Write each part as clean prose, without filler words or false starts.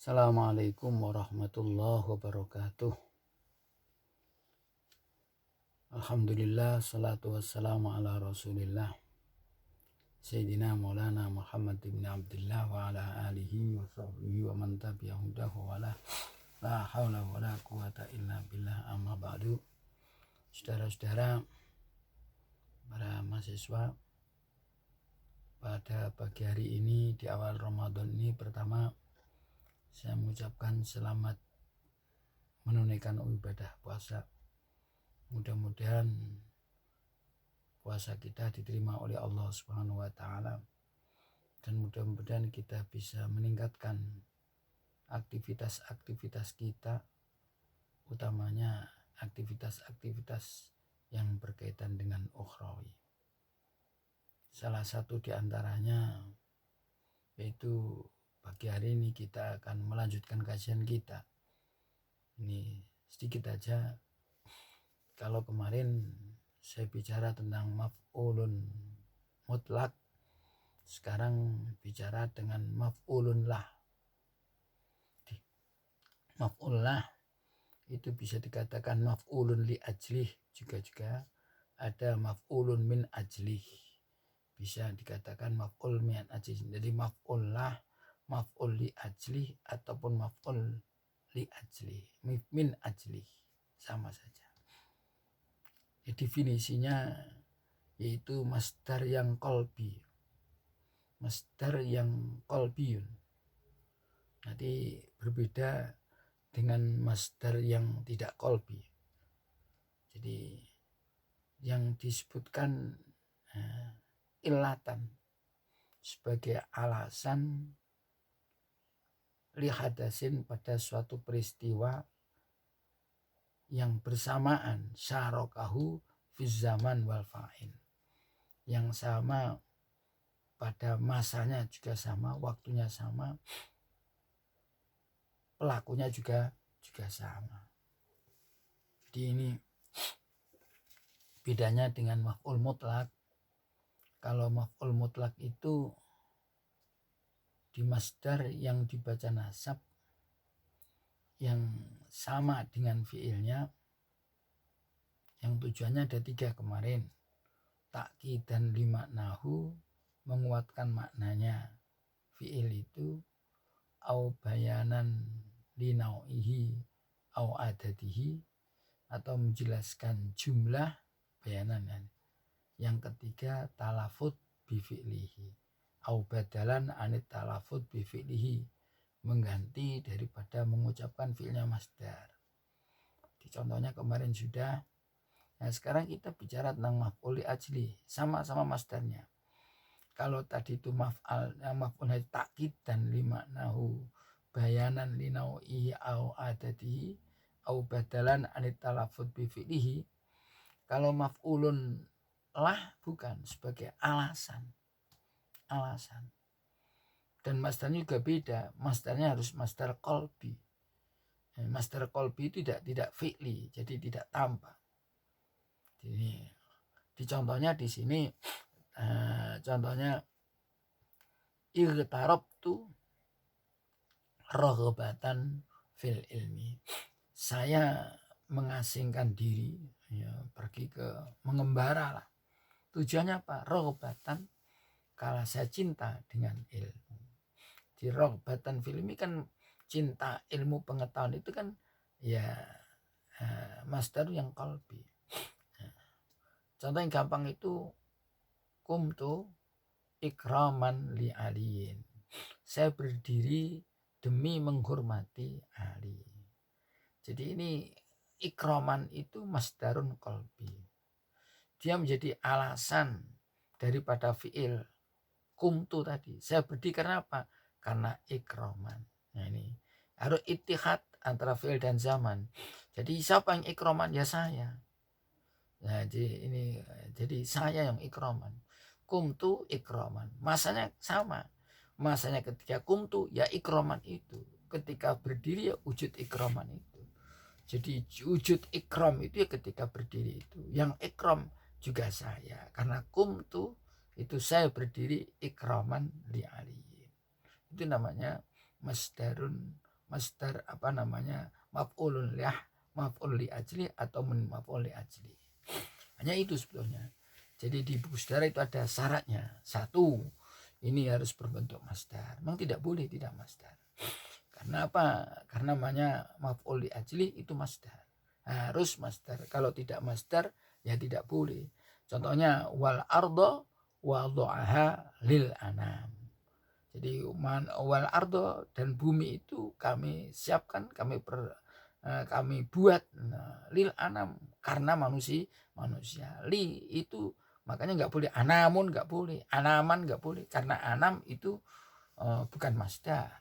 Assalamualaikum warahmatullahi wabarakatuh. Alhamdulillah, salatu wassalamu ala rasulillah Sayyidina Maulana Muhammad ibn Abdullah wa ala alihi wa sahbihi wa man tabi'ahudahu wa la hawla wa la quwata illa billah, amma ba'du. Saudara-saudara, para mahasiswa, pada pagi hari ini di awal Ramadan ini, pertama saya mengucapkan selamat menunaikan ibadah puasa. Mudah-mudahan puasa kita diterima oleh Allah Subhanahu wa taala, dan mudah-mudahan kita bisa meningkatkan aktivitas-aktivitas kita, utamanya aktivitas-aktivitas yang berkaitan dengan ukhrawi. Salah satu di antaranya yaitu pagi hari ini kita akan melanjutkan kajian kita. Ini sedikit aja. Kalau kemarin saya bicara tentang maf'ulun mutlak, sekarang bicara dengan maf'ulun lah. Maf'ul lah itu bisa dikatakan maf'ulun li ajlih, juga ada maf'ulun min ajlih, bisa dikatakan maf'ul min ajlih. Jadi maf'ul lah, maf'ul li ajlih, ataupun maf'ul li ajlih, min ajlih, sama saja. Definisinya yaitu masdar yang qalbi, masdar yang qalbiyun. Nanti berbeda dengan masdar yang tidak qalbi. Jadi yang disebutkan illatan sebagai alasan lihadasin pada suatu peristiwa yang bersamaan, syarokahu fiz zaman wal fa'il, yang sama pada masanya juga sama, waktunya sama, pelakunya juga sama. Jadi ini bedanya dengan maf'ul mutlak. Kalau maf'ul mutlak itu di masdar yang dibaca nasab yang sama dengan fiilnya, yang tujuannya ada 3 kemarin. Takkid dan limaknahu, menguatkan maknanya fiil itu, au bayanan linau'ihi au adadihi, atau menjelaskan jumlah bayanan. Yang ketiga talafut bi fi'lihi, au badalan anit talafut bi fi'lihi, mengganti daripada mengucapkan fiilnya masdar. Di contohnya kemarin sudah. Nah, sekarang kita bicara tentang maf'ul li ajli, sama-sama masdarnya. Kalau tadi itu maf'ul takkid dan limaknahu bayanan linau'ihi au adadihi au badalan anit talafut bi fi'lihi. Kalau maf'ulun lah bukan, sebagai alasan. Dan masdarnya juga beda. Masdarnya harus masdar qalbi. Masdar qalbi itu tidak fi'li, jadi tidak tampak. Jadi di contohnya di sini, contohnya irtarabtu raghbatan fil ilmi. Saya mengasingkan diri, pergi ke mengembara lah. Tujuannya apa? Raghbatan, kalau saya cinta dengan ilmu. Di raghbatan fil ilmi kan cinta ilmu pengetahuan itu kan masdar yang qalbi. Contoh yang gampang itu kumtu ikraman li aliyin. Saya berdiri demi menghormati Ali. Jadi ini ikraman itu masdarun qalbi. Dia menjadi alasan daripada fiil kumtu tadi. Saya berdiri karena apa? Karena ikraman. Nah, ini harus ittihad antara fiil dan zaman. Jadi siapa yang ikraman? Ya saya. Nah, jadi saya yang ikraman. Kumtu ikraman. Masanya sama. Masanya ketika kumtu ya ikraman itu. Ketika berdiri ya wujud ikraman itu. Jadi wujud ikram itu ya ketika berdiri itu. Yang ikram juga saya. Karena kumtu itu saya berdiri ikraman li aliyin. Itu namanya masdarun masdar maf'ul li ajli atau maf'ul li ajli. Hanya itu sebetulnya. Jadi di buku saudara itu ada syaratnya. Satu, ini harus berbentuk masdar. Memang tidak boleh tidak masdar. Karena apa? Karena namanya maf'ul li ajli itu masdar. Harus masdar. Kalau tidak masdar ya tidak boleh. Contohnya wal ardo wada'aha lil anam. Jadi wal ardo dan bumi itu kami siapkan, kami buat lil anam karena manusia. Li itu makanya nggak boleh anamun, nggak boleh anaman, nggak boleh karena anam itu bukan masdar.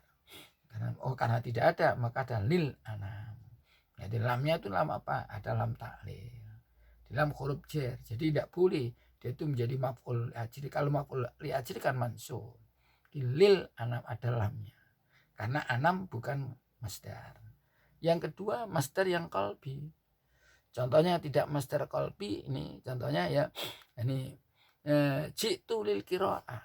Karena tidak ada maka ada lil anam. Jadi lamnya itu lam apa? Ada lam taklil. Di lam huruf jar. Jadi tidak boleh dia itu menjadi maf'ul li ajli. Kalau maf'ul li ajli kan mansub. Di lil anam ada lamnya. Karena anam bukan masdar. Yang kedua masdar yang qalbi. Contohnya tidak masdar qalbi ini contohnya ya ini jitu lil qiraah.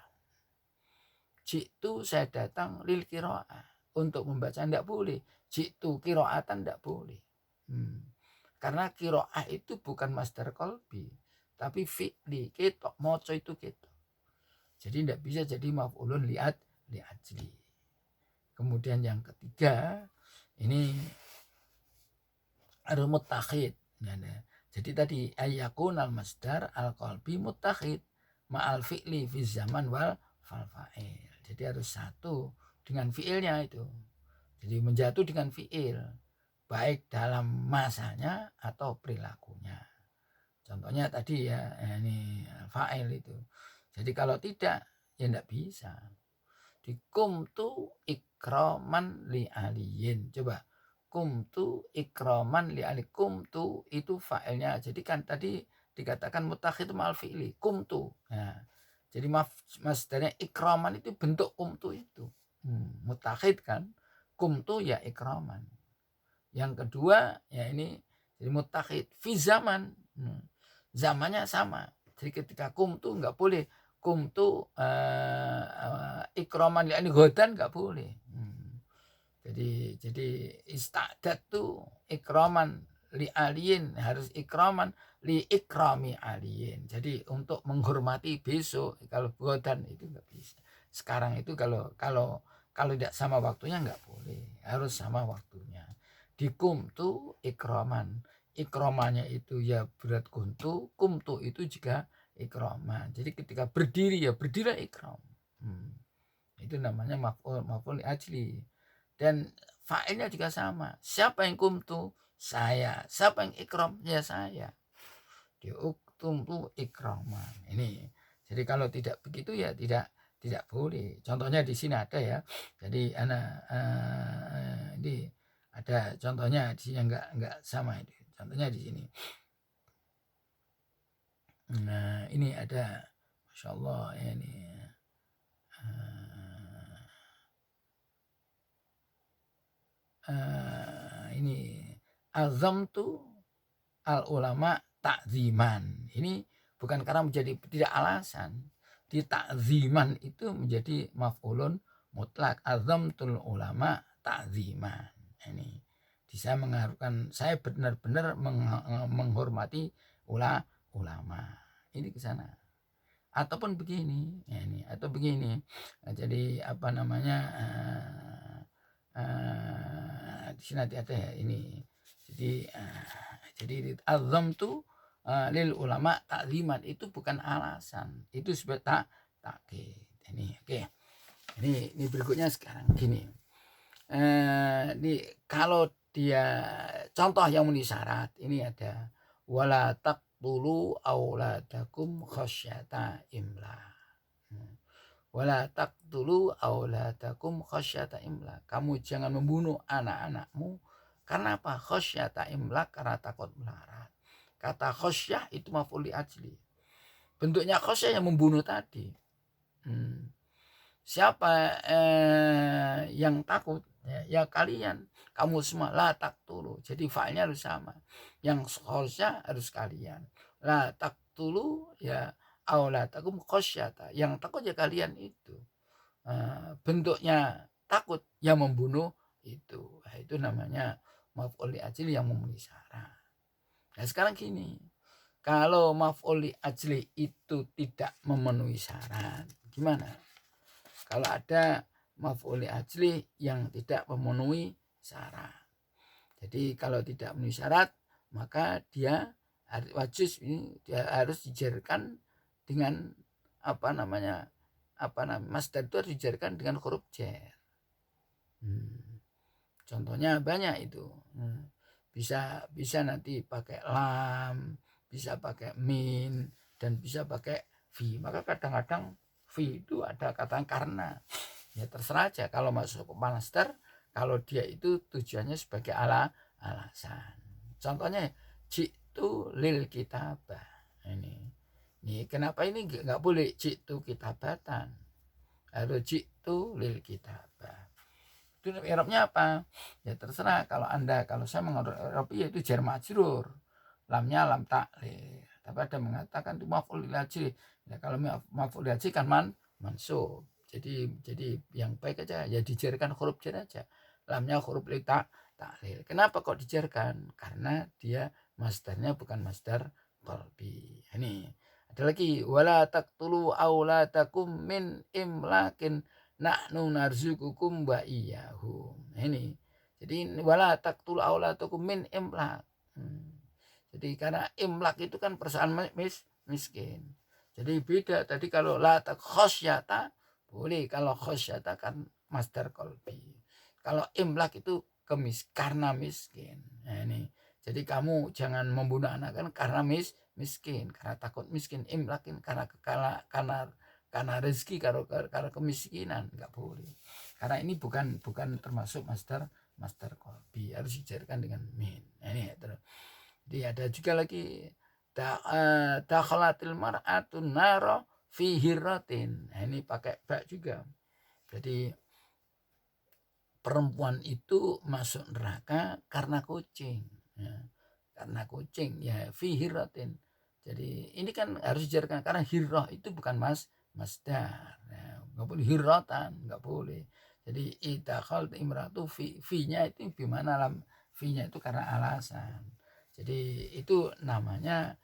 Jitu saya datang lil qiraah untuk membaca tidak boleh. Jitu qiraatan tidak boleh. Karena qiraah itu bukan masdar qalbi tapi fi'li ketok moco itu ketok. Jadi tidak bisa jadi maf'ulun li ajli. Kemudian yang ketiga ini ada muttakhid. Jadi tadi ayyakun al masdar al qalbi muttakhid ma'al fi'li fi zaman wal fa'il. Jadi harus satu dengan fi'ilnya itu. Jadi menjatuh dengan fi'il baik dalam masanya atau perilakunya. Contohnya tadi ya ini fa'il itu. Jadi kalau tidak ya tidak bisa. Di kumtu ikraman li aliyin. Coba kumtu ikraman li ali. Kumtu itu fa'ilnya. Jadi kan tadi dikatakan mutakhid ma'al fi'li. Kumtu. Nah, jadi masdarnya ikraman itu bentuk kumtu itu. Mutakhid kan. Kumtu ya ikraman. Yang kedua ya ini jadi mutakhid fi zaman. Zamannya sama. Jadi ketika kumtu nggak boleh kumtu ikraman li ali ghadan nggak boleh. Jadi istadat tuh ikraman li aliyin harus ikraman li ikrami aliyin. Jadi untuk menghormati besok kalau ghadan itu nggak bisa. Sekarang itu kalau tidak sama waktunya nggak boleh, harus sama waktunya. Di kumtu ikraman. Ikramannya itu ya berat kuntu, kumtu itu juga ikraman. Jadi ketika berdiri ya berdiri ikram. Itu namanya maf'ul li ajli. Dan fa'ilnya juga sama. Siapa yang kumtu? Saya. Siapa yang ikram? Ya saya. Diuktumtu ikraman. Ini. Jadi kalau tidak begitu ya tidak boleh. Contohnya di sini ada ya. Jadi ini ada contohnya di sini enggak sama itu. Contohnya di sini. Nah, ini ada Masya Allah ini. Ini azamtu al ulama takziman. Ini bukan karena menjadi tidak alasan. Di takziman itu menjadi maf'ulun mutlak. Azamtul ulama takziman. Ini saya mengharapkan saya benar-benar menghormati ulama. Ini ke sana. Ataupun begini, ya ini atau begini. Jadi apa namanya? Di sini ada ya ini. Jadi azamtu lil ulama takziman itu bukan alasan. Itu sebagai takkid. Ini oke. Ini berikutnya sekarang gini. Ini kalau dia contoh yang memenuhi syarat ini ada wala taqtulu auladakum khasyata imla. Wala taqtulu auladakum khasyata imla. Kamu jangan membunuh anak-anakmu karena apa? Khasyata imla karena takut melarat. Kata khasyah itu maf'ul li ajli. Bentuknya khasyah yang membunuh tadi. Siapa yang takut? Ya kalian, kamu semua la taqtulu. Jadi fa'ilnya harus sama. Yang khasyah harus kalian. La taqtulu ya auladakum khasyata. Yang takut ya kalian itu. Bentuknya takut yang membunuh Itu namanya maf'ul li ajli yang memenuhi syarat. Nah sekarang gini, kalau maf'ul li ajli itu tidak memenuhi syarat, gimana? Kalau ada maf'ul li ajli yang tidak memenuhi syarat. Jadi kalau tidak memenuhi syarat, maka dia harus dijarkan dengan masdar itu harus dijarkan dengan huruf jar. Contohnya banyak itu. Bisa nanti pakai lam, bisa pakai min, dan bisa pakai fi. Maka kadang-kadang fi itu ada kata karena. Ya terserah aja kalau masuk ke masdar, kalau dia itu tujuannya sebagai alasan. Contohnya jitu lil kitabah. Ini kenapa ini nggak boleh jitu kitabatan? Harus jitu lil kitabah. Itu i'rabnya apa? Ya terserah, kalau saya mengatur i'rab itu jar majrur, lamnya lam ta'lil. Tapi ada mengatakan itu maf'ul li ajli. Ya kalau maf'ul li ajli kan mansub. Jadi yang baik aja ya dijarkan huruf jar aja. Lamnya huruf li ta'lil. Kenapa kok dijarkan? Karena dia masdarnya bukan masdar qalbi. Ini ada lagi, wala taqtulu auladakum min imlakin nahnu narzukukum wa iyyahum. Ini. Jadi wala taqtulu auladakum min imlak. Jadi karena imlak itu kan persoalan miskin. Jadi beda tadi kalau la khosyata boleh, kalau khosyata kan masdar qalbi. Kalau imlak itu karena miskin. Nah ini. Jadi kamu jangan membunuh anak kan karena miskin, karena takut miskin. Imlakin karena rezeki, karena kemiskinan, nggak boleh. Karena ini bukan termasuk masdar qalbi, harus dijarkan dengan min. Nah, ini terus. Jadi ada juga lagi dakhalatil mar'atun nara fi hirratin. Nah, ini pakai ba juga. Jadi perempuan itu masuk neraka karena kucing. Ya, karena kucing ya fi hirratin. Jadi ini kan harus dijarkan karena hirrah itu bukan masdar. Ya, nggak boleh hirratan, nggak boleh. Jadi idakhal imratu fi-nya itu gimana lam fi-nya itu karena alasan. Jadi itu namanya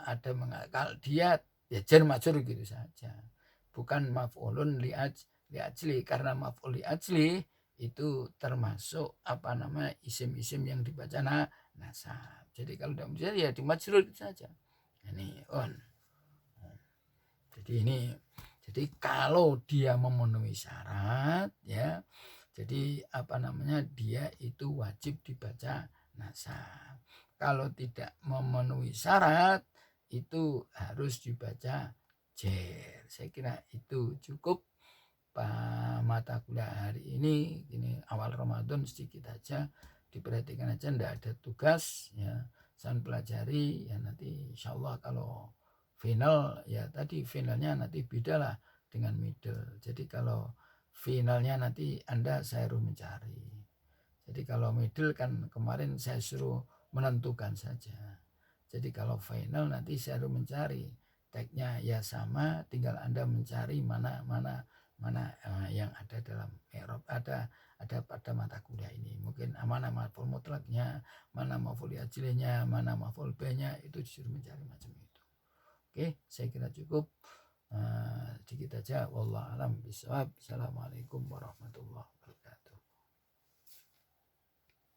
ada mengakal dia ya jar majrur gitu saja. Bukan maf'ulun li ajli, karena maf'ul li ajli itu termasuk isim-isim yang dibaca nasab. Jadi kalau tidak bisa ya di majrur saja. Ini on. Jadi kalau dia memenuhi syarat ya, jadi dia itu wajib dibaca nasab. Kalau tidak memenuhi syarat itu harus dibaca jar. Saya kira itu cukup mata kuliah hari ini awal Ramadan, sedikit aja diperhatikan aja, ndak ada tugas ya, saya pelajari ya, nanti insyaallah kalau final ya tadi finalnya nanti beda lah dengan middle. Jadi kalau finalnya nanti saya suruh mencari. Jadi kalau middle kan kemarin saya suruh menentukan saja. Jadi kalau final nanti saya suruh mencari. Tagnya ya sama, tinggal Anda mencari mana yang ada dalam i'rab, ada pada mata kuliah ini. Mungkin mana maf'ul mutlaknya, mana maf'ul li ajlinya, mana maf'ul b-nya, itu disuruh mencari macam itu. Oke, saya kira cukup sedikit aja. Wallahu a'lam bishawab. Assalamualaikum warahmatullahi wabarakatuh.